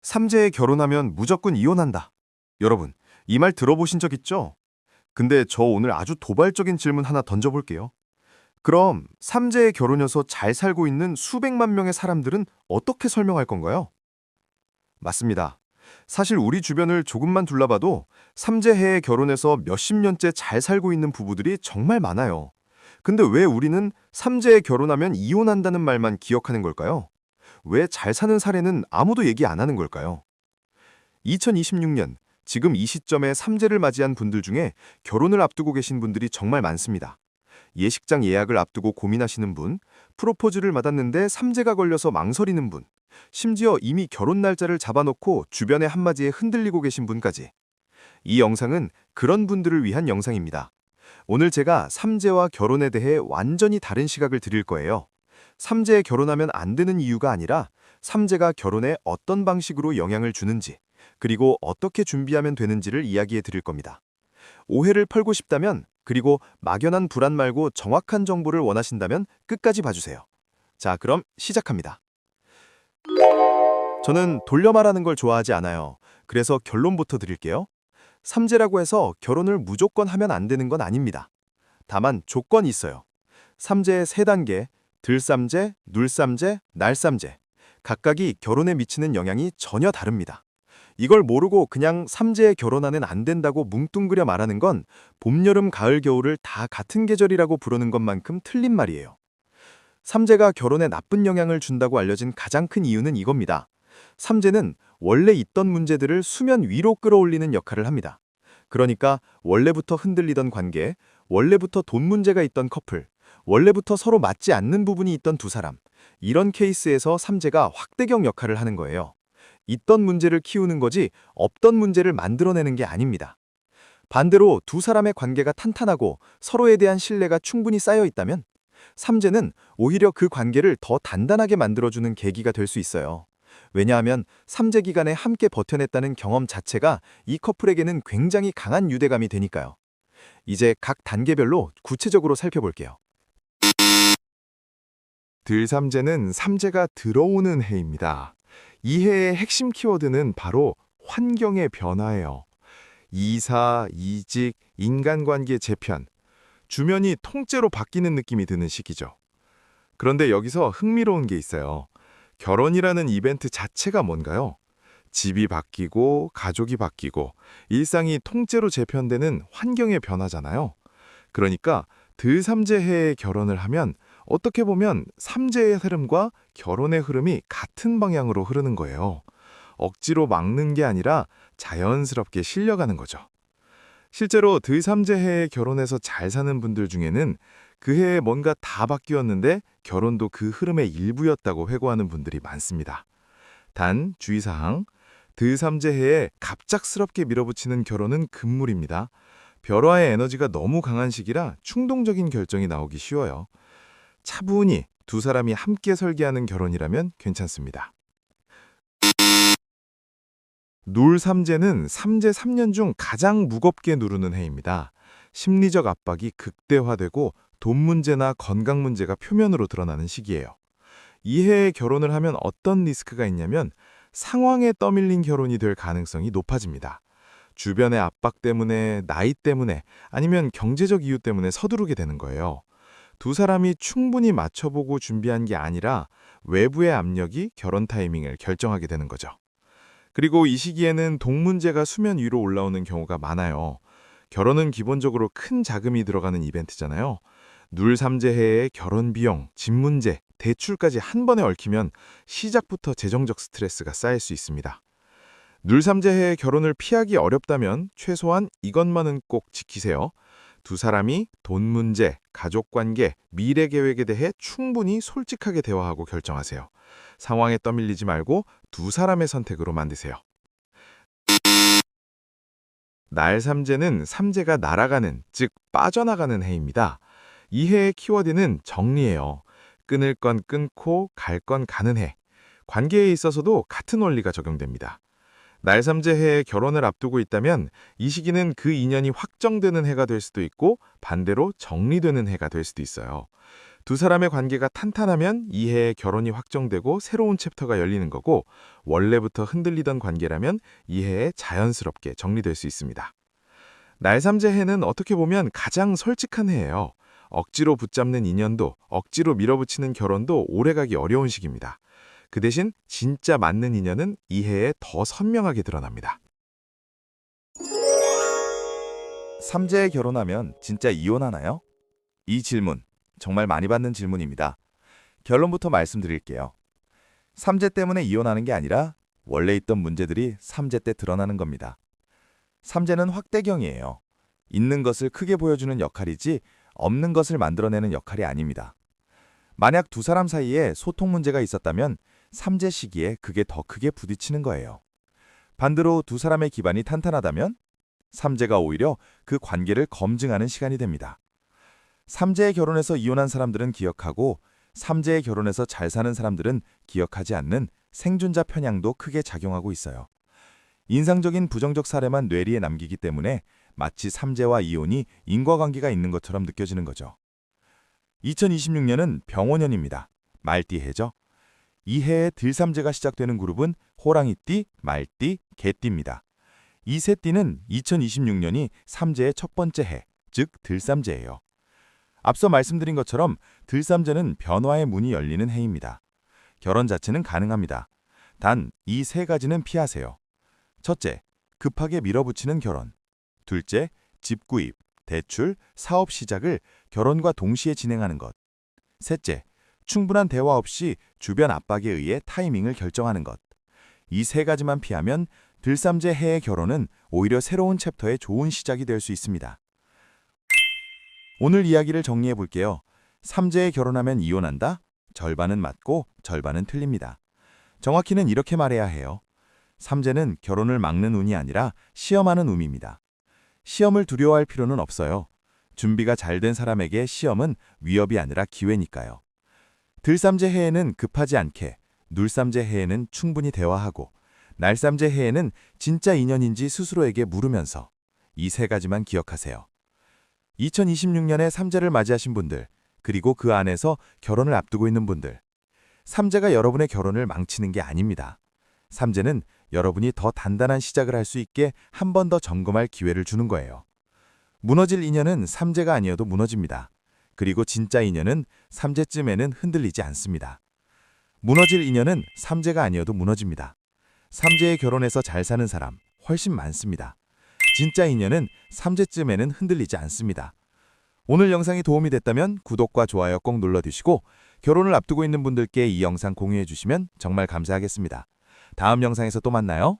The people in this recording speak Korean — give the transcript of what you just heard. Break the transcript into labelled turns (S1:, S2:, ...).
S1: 삼재에 결혼하면 무조건 이혼한다. 여러분, 이 말 들어보신 적 있죠? 근데 저 오늘 아주 도발적인 질문 하나 던져볼게요. 그럼 삼재에 결혼해서 잘 살고 있는 수백만 명의 사람들은 어떻게 설명할 건가요? 맞습니다. 사실 우리 주변을 조금만 둘러봐도 삼재해에 결혼해서 몇십 년째 잘 살고 있는 부부들이 정말 많아요. 근데 왜 우리는 삼재에 결혼하면 이혼한다는 말만 기억하는 걸까요? 왜 잘 사는 사례는 아무도 얘기 안 하는 걸까요? 2026년, 지금 이 시점에 삼재를 맞이한 분들 중에 결혼을 앞두고 계신 분들이 정말 많습니다. 예식장 예약을 앞두고 고민하시는 분, 프로포즈를 받았는데 삼재가 걸려서 망설이는 분, 심지어 이미 결혼 날짜를 잡아놓고 주변의 한마디에 흔들리고 계신 분까지. 이 영상은 그런 분들을 위한 영상입니다. 오늘 제가 삼재와 결혼에 대해 완전히 다른 시각을 드릴 거예요. 삼재에 결혼하면 안 되는 이유가 아니라 삼재가 결혼에 어떤 방식으로 영향을 주는지, 그리고 어떻게 준비하면 되는지를 이야기해 드릴 겁니다. 오해를 털고 싶다면, 그리고 막연한 불안 말고 정확한 정보를 원하신다면 끝까지 봐주세요. 자, 그럼 시작합니다. 저는 돌려 말하는 걸 좋아하지 않아요. 그래서 결론부터 드릴게요. 삼재라고 해서 결혼을 무조건 하면 안 되는 건 아닙니다. 다만 조건이 있어요. 삼재의 세 단계, 들삼재, 눌삼재, 날삼재. 각각이 결혼에 미치는 영향이 전혀 다릅니다. 이걸 모르고 그냥 삼재에 결혼하면 안 된다고 뭉뚱그려 말하는 건 봄, 여름, 가을, 겨울을 다 같은 계절이라고 부르는 것만큼 틀린 말이에요. 삼재가 결혼에 나쁜 영향을 준다고 알려진 가장 큰 이유는 이겁니다. 삼재는 원래 있던 문제들을 수면 위로 끌어올리는 역할을 합니다. 그러니까 원래부터 흔들리던 관계, 원래부터 돈 문제가 있던 커플, 원래부터 서로 맞지 않는 부분이 있던 두 사람, 이런 케이스에서 삼재가 확대경 역할을 하는 거예요. 있던 문제를 키우는 거지 없던 문제를 만들어내는 게 아닙니다. 반대로 두 사람의 관계가 탄탄하고 서로에 대한 신뢰가 충분히 쌓여 있다면 삼재는 오히려 그 관계를 더 단단하게 만들어주는 계기가 될 수 있어요. 왜냐하면 삼재 기간에 함께 버텨냈다는 경험 자체가 이 커플에게는 굉장히 강한 유대감이 되니까요. 이제 각 단계별로 구체적으로 살펴볼게요.
S2: 들삼재는 삼재가 들어오는 해입니다. 이 해의 핵심 키워드는 바로 환경의 변화예요. 이사, 이직, 인간관계 재편, 주변이 통째로 바뀌는 느낌이 드는 시기죠. 그런데 여기서 흥미로운 게 있어요. 결혼이라는 이벤트 자체가 뭔가요? 집이 바뀌고 가족이 바뀌고 일상이 통째로 재편되는 환경의 변화잖아요. 그러니까 들삼재해에 결혼을 하면 어떻게 보면 삼재의 흐름과 결혼의 흐름이 같은 방향으로 흐르는 거예요. 억지로 막는 게 아니라 자연스럽게 실려가는 거죠. 실제로 들삼재해에 결혼해서 잘 사는 분들 중에는 그 해에 뭔가 다 바뀌었는데 결혼도 그 흐름의 일부였다고 회고하는 분들이 많습니다. 단 주의사항, 들삼재해에 갑작스럽게 밀어붙이는 결혼은 금물입니다. 별화의 에너지가 너무 강한 시기라 충동적인 결정이 나오기 쉬워요. 차분히 두 사람이 함께 설계하는 결혼이라면 괜찮습니다. 눌삼재는 삼재 3년 중 가장 무겁게 누르는 해입니다. 심리적 압박이 극대화되고 돈 문제나 건강 문제가 표면으로 드러나는 시기예요. 이 해에 결혼을 하면 어떤 리스크가 있냐면 상황에 떠밀린 결혼이 될 가능성이 높아집니다. 주변의 압박 때문에, 나이 때문에, 아니면 경제적 이유 때문에 서두르게 되는 거예요. 두 사람이 충분히 맞춰보고 준비한 게 아니라 외부의 압력이 결혼 타이밍을 결정하게 되는 거죠. 그리고 이 시기에는 돈 문제가 수면 위로 올라오는 경우가 많아요. 결혼은 기본적으로 큰 자금이 들어가는 이벤트잖아요. 눌삼재해의 결혼 비용, 집 문제, 대출까지 한 번에 얽히면 시작부터 재정적 스트레스가 쌓일 수 있습니다. 눌삼재해의 결혼을 피하기 어렵다면 최소한 이것만은 꼭 지키세요. 두 사람이 돈 문제, 가족 관계, 미래 계획에 대해 충분히 솔직하게 대화하고 결정하세요. 상황에 떠밀리지 말고 두 사람의 선택으로 만드세요. 날삼재는 삼재가 날아가는, 즉 빠져나가는 해입니다. 이 해의 키워드는 정리예요. 끊을 건 끊고 갈 건 가는 해. 관계에 있어서도 같은 원리가 적용됩니다. 날삼재해에 결혼을 앞두고 있다면 이 시기는 그 인연이 확정되는 해가 될 수도 있고 반대로 정리되는 해가 될 수도 있어요. 두 사람의 관계가 탄탄하면 이해의 결혼이 확정되고 새로운 챕터가 열리는 거고, 원래부터 흔들리던 관계라면 이해에 자연스럽게 정리될 수 있습니다. 날삼제 해는 어떻게 보면 가장 솔직한 해예요. 억지로 붙잡는 인연도, 억지로 밀어붙이는 결혼도 오래가기 어려운 시기입니다. 그 대신 진짜 맞는 인연은 이 해에 더 선명하게 드러납니다.
S3: 삼재에 결혼하면 진짜 이혼하나요? 이 질문, 정말 많이 받는 질문입니다. 결론부터 말씀드릴게요. 삼재 때문에 이혼하는 게 아니라 원래 있던 문제들이 삼재 때 드러나는 겁니다. 삼재는 확대경이에요. 있는 것을 크게 보여주는 역할이지 없는 것을 만들어내는 역할이 아닙니다. 만약 두 사람 사이에 소통 문제가 있었다면 삼재 시기에 그게 더 크게 부딪히는 거예요. 반대로 두 사람의 기반이 탄탄하다면 삼재가 오히려 그 관계를 검증하는 시간이 됩니다. 삼재에 결혼해서 이혼한 사람들은 기억하고 삼재에 결혼해서 잘 사는 사람들은 기억하지 않는 생존자 편향도 크게 작용하고 있어요. 인상적인 부정적 사례만 뇌리에 남기기 때문에 마치 삼재와 이혼이 인과관계가 있는 것처럼 느껴지는 거죠. 2026년은 병원년입니다. 말띠해죠. 이 해에 들삼재가 시작되는 그룹은 호랑이띠, 말띠, 개띠입니다. 이 세 띠는 2026년이 삼재의 첫 번째 해, 즉 들삼재예요. 앞서 말씀드린 것처럼 들삼재는 변화의 문이 열리는 해입니다. 결혼 자체는 가능합니다. 단 이 세 가지는 피하세요. 첫째, 급하게 밀어붙이는 결혼. 둘째, 집 구입, 대출, 사업 시작을 결혼과 동시에 진행하는 것. 셋째, 충분한 대화 없이 주변 압박에 의해 타이밍을 결정하는 것. 이 세 가지만 피하면 들삼재 해의 결혼은 오히려 새로운 챕터의 좋은 시작이 될 수 있습니다. 오늘 이야기를 정리해 볼게요. 삼재에 결혼하면 이혼한다? 절반은 맞고 절반은 틀립니다. 정확히는 이렇게 말해야 해요. 삼재는 결혼을 막는 운이 아니라 시험하는 운입니다. 시험을 두려워할 필요는 없어요. 준비가 잘 된 사람에게 시험은 위협이 아니라 기회니까요. 들삼재 해에는 급하지 않게, 눌삼재 해에는 충분히 대화하고, 날삼재 해에는 진짜 인연인지 스스로에게 물으면서 이 세 가지만 기억하세요. 2026년에 삼재를 맞이하신 분들, 그리고 그 안에서 결혼을 앞두고 있는 분들, 삼재가 여러분의 결혼을 망치는 게 아닙니다. 삼재는 여러분이 더 단단한 시작을 할 수 있게 한 번 더 점검할 기회를 주는 거예요. 무너질 인연은 삼재가 아니어도 무너집니다. 그리고 진짜 인연은 삼재쯤에는 흔들리지 않습니다. 무너질 인연은 삼재가 아니어도 무너집니다. 삼재에 결혼해서 잘 사는 사람 훨씬 많습니다. 진짜 인연은 삼재쯤에는 흔들리지 않습니다. 오늘 영상이 도움이 됐다면 구독과 좋아요 꼭 눌러주시고 결혼을 앞두고 있는 분들께 이 영상 공유해 주시면 정말 감사하겠습니다. 다음 영상에서 또 만나요.